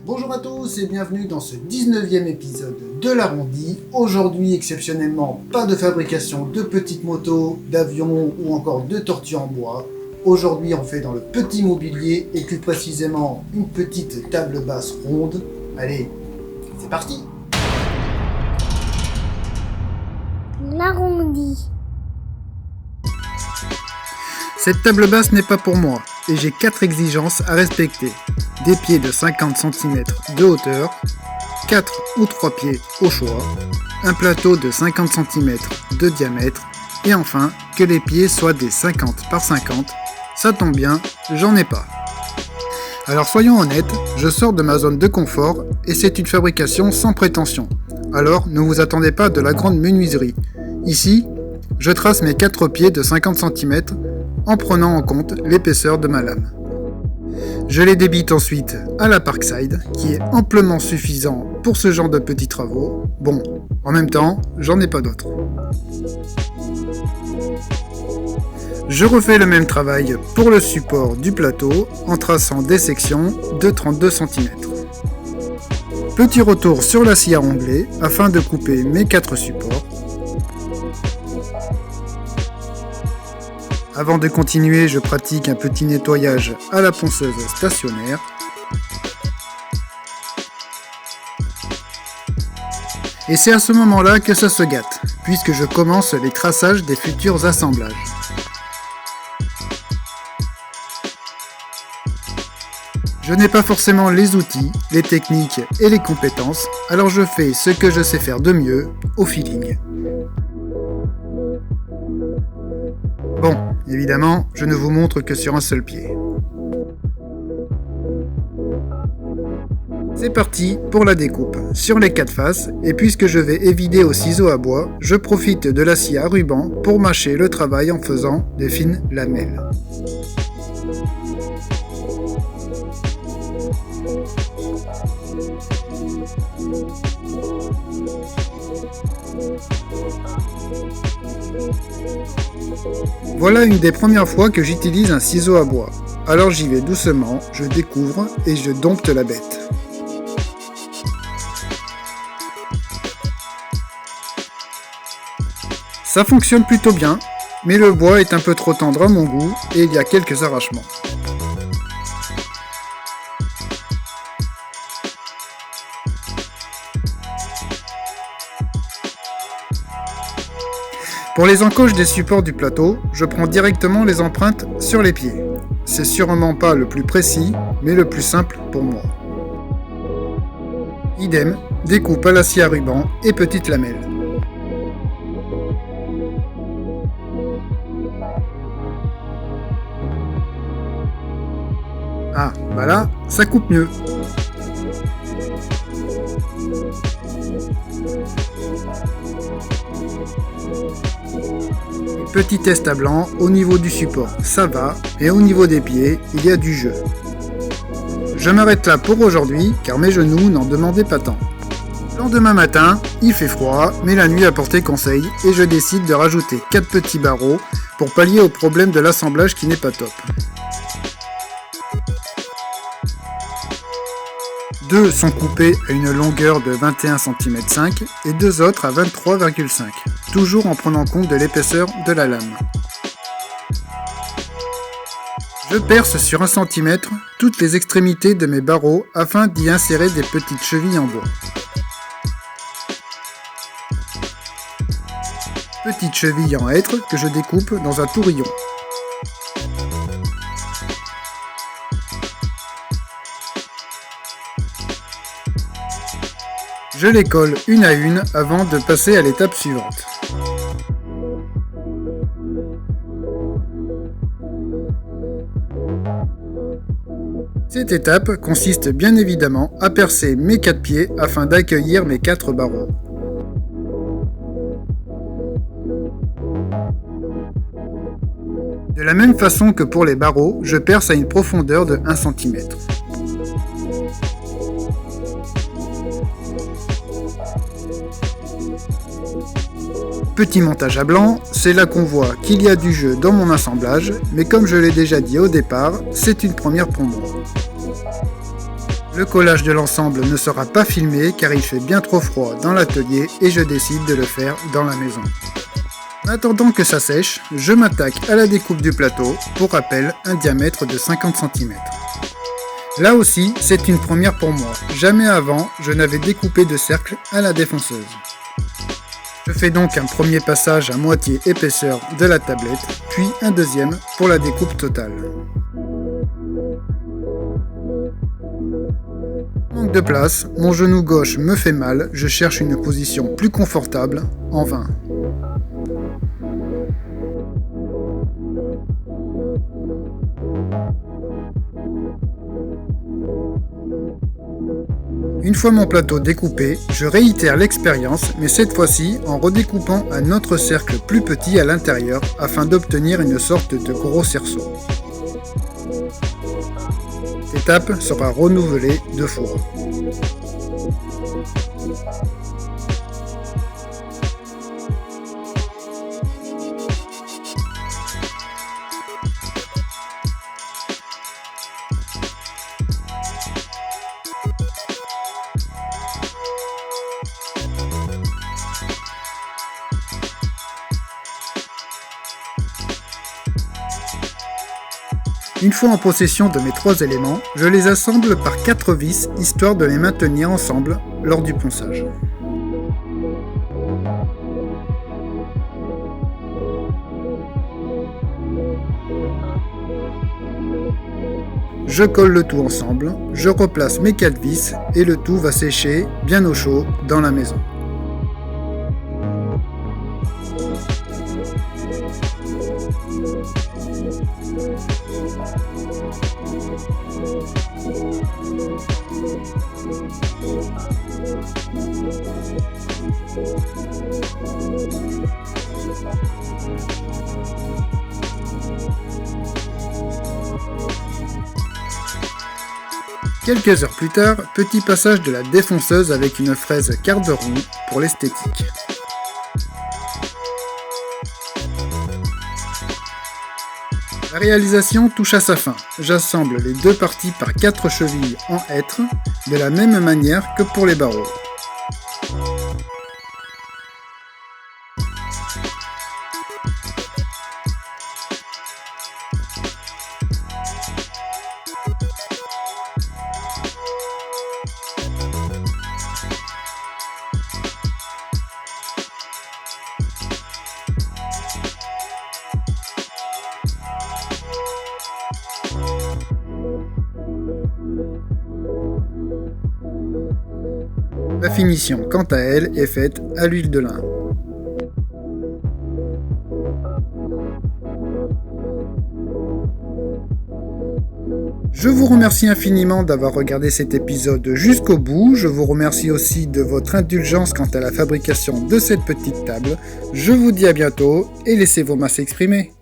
Bonjour à tous et bienvenue dans ce 19e épisode de l'Arrondi. Aujourd'hui, exceptionnellement, pas de fabrication de petites motos, d'avions ou encore de tortues en bois. Aujourd'hui, on fait dans le petit mobilier et plus précisément une petite table basse ronde. Allez, c'est parti! L'arrondi. Cette table basse n'est pas pour moi et j'ai 4 exigences à respecter. Des pieds de 50 cm de hauteur, 4 ou 3 pieds au choix, un plateau de 50 cm de diamètre et enfin que les pieds soient des 50 par 50. Ça tombe bien, j'en ai pas. Alors soyons honnêtes, je sors de ma zone de confort et c'est une fabrication sans prétention. Alors ne vous attendez pas de la grande menuiserie. Ici, je trace mes 4 pieds de 50 cm en prenant en compte l'épaisseur de ma lame. Je les débite ensuite à la Parkside, qui est amplement suffisant pour ce genre de petits travaux. Bon, en même temps, j'en ai pas d'autres. Je refais le même travail pour le support du plateau en traçant des sections de 32 cm. Petit retour sur la scie à onglet afin de couper mes 4 supports. Avant de continuer, je pratique un petit nettoyage à la ponceuse stationnaire. Et c'est à ce moment-là que ça se gâte, puisque je commence les traçages des futurs assemblages. Je n'ai pas forcément les outils, les techniques et les compétences, alors je fais ce que je sais faire de mieux, au feeling. Bon, évidemment, je ne vous montre que sur un seul pied. C'est parti pour la découpe sur les 4 faces, et puisque je vais évider au ciseau à bois, je profite de la scie à ruban pour mâcher le travail en faisant des fines lamelles. Voilà une des premières fois que j'utilise un ciseau à bois. Alors j'y vais doucement, je découvre et je dompte la bête. Ça fonctionne plutôt bien, mais le bois est un peu trop tendre à mon goût et il y a quelques arrachements. Pour les encoches des supports du plateau, je prends directement les empreintes sur les pieds. C'est sûrement pas le plus précis, mais le plus simple pour moi. Idem, découpe à la scie à ruban et petite lamelle. Ah, bah là, ça coupe mieux. Petit test à blanc, au niveau du support, ça va, et au niveau des pieds, il y a du jeu. Je m'arrête là pour aujourd'hui, car mes genoux n'en demandaient pas tant. Le lendemain matin, il fait froid, mais la nuit a porté conseil, et je décide de rajouter 4 petits barreaux pour pallier au problème de l'assemblage qui n'est pas top. 2 sont coupés à une longueur de 21 cm et 2 autres à 23,5 toujours en prenant compte de l'épaisseur de la lame. Je perce sur 1 cm toutes les extrémités de mes barreaux afin d'y insérer des petites chevilles en bois. Petites chevilles en hêtre que je découpe dans un tourillon. Je les colle une à une avant de passer à l'étape suivante. Cette étape consiste bien évidemment à percer mes 4 pieds afin d'accueillir mes 4 barreaux. De la même façon que pour les barreaux, je perce à une profondeur de 1 cm. Petit montage à blanc, c'est là qu'on voit qu'il y a du jeu dans mon assemblage, mais comme je l'ai déjà dit au départ, c'est une première pour moi. Le collage de l'ensemble ne sera pas filmé car il fait bien trop froid dans l'atelier et je décide de le faire dans la maison. En attendant que ça sèche, je m'attaque à la découpe du plateau, pour rappel un diamètre de 50 cm. Là aussi, c'est une première pour moi, jamais avant je n'avais découpé de cercle à la défonceuse. Je fais donc un premier passage à moitié épaisseur de la tablette, puis un deuxième pour la découpe totale. Manque de place, mon genou gauche me fait mal, je cherche une position plus confortable, en vain. Une fois mon plateau découpé, je réitère l'expérience, mais cette fois-ci en redécoupant un autre cercle plus petit à l'intérieur afin d'obtenir une sorte de gros cerceau. Cette étape sera renouvelée 2 fois. Une fois en possession de mes 3 éléments, je les assemble par 4 vis histoire de les maintenir ensemble lors du ponçage. Je colle le tout ensemble, je replace mes 4 vis et le tout va sécher bien au chaud dans la maison. Quelques heures plus tard, petit passage de la défonceuse avec une fraise quart de rond pour l'esthétique. La réalisation touche à sa fin. J'assemble les 2 parties par 4 chevilles en hêtre, de la même manière que pour les barreaux. La finition, quant à elle, est faite à l'huile de lin. Je vous remercie infiniment d'avoir regardé cet épisode jusqu'au bout. Je vous remercie aussi de votre indulgence quant à la fabrication de cette petite table. Je vous dis à bientôt et laissez vos mains s'exprimer.